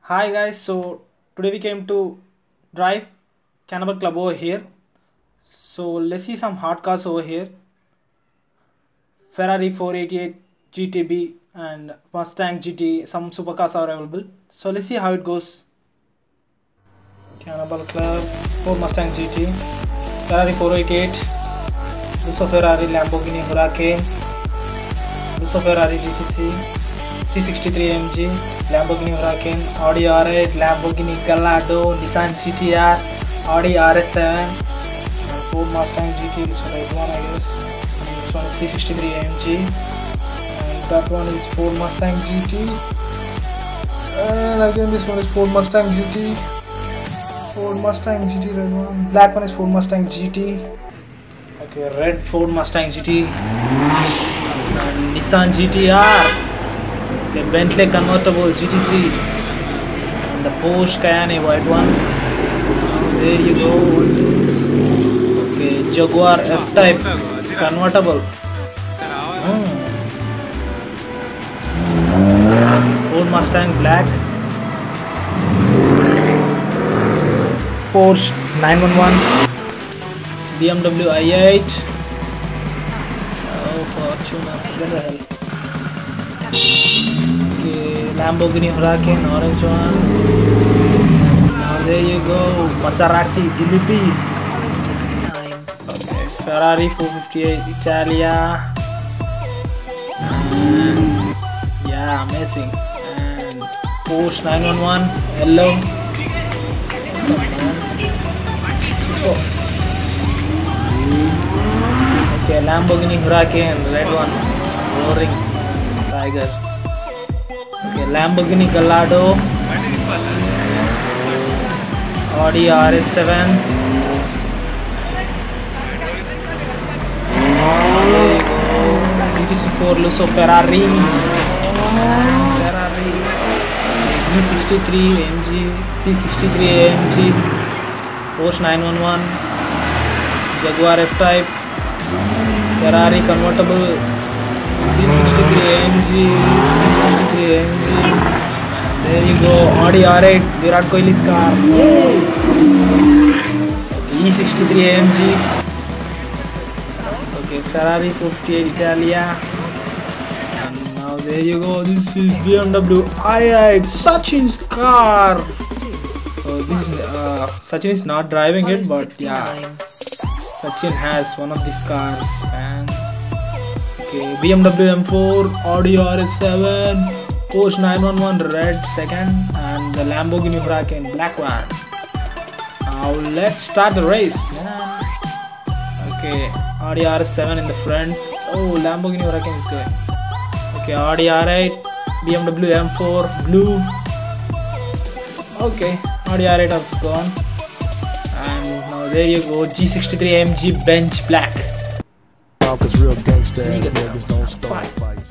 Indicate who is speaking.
Speaker 1: Hi guys, so today we came to drive Cannonball Club over here. So let's see some hard cars over here. Ferrari 488 GTB and Mustang GT, some supercars are available. So let's see how it goes. Cannonball Club, Ford Mustang GT, Ferrari 488, Lusso Ferrari Lamborghini Huracan, Lusso Ferrari GTC, C63 AMG, Lamborghini Huracan, Audi R8, Lamborghini Gallardo, Nissan GTR, Audi RS7, and Ford Mustang GT. This one is one, I guess. And this one is C63 AMG, and that one is Ford Mustang GT. And again, this one is Ford Mustang GT. Ford Mustang GT, red one. Black one is Ford Mustang GT. Okay, red Ford Mustang GT. And Nissan GTR. The Bentley convertible GTC and the Porsche Cayenne white one. There you go. Okay, Jaguar F-Type convertible. Ford Mustang black. Porsche 911. BMW i8. Oh, Fortuner. What the hell? Okay, Lamborghini Huracan, orange one. Now there you go, Maserati Gilipi. Okay, Ferrari 458 Italia. And yeah, amazing. And Porsche 911 yellow. Okay, Lamborghini Huracan red one, roaring tiger. Okay, Lamborghini Gallardo, Audi RS7, GTC4 Lusso Ferrari, E63 AMG, C63 AMG, Porsche 911, Jaguar F-Type, Ferrari convertible, C63 AMG, C63 AMG. There you go, Audi R8, Virat Kohli's car. E63 AMG. Okay, Ferrari 458 Italia. And now there you go, this is BMW i8, Sachin's car. So this is, Sachin is not driving it, but yeah, Sachin has one of these cars. And okay, BMW M4, Audi RS7, Porsche 911 red second, and the Lamborghini Huracan black one. Now let's start the race, man. Okay, Audi RS7 in the front. Oh, Lamborghini Huracan is good. Okay, Audi R8, BMW M4 blue. Okay, Audi R8 has gone. And now there you go, G63 AMG bench black.
Speaker 2: Cause real gangsta ass niggas don't start fights.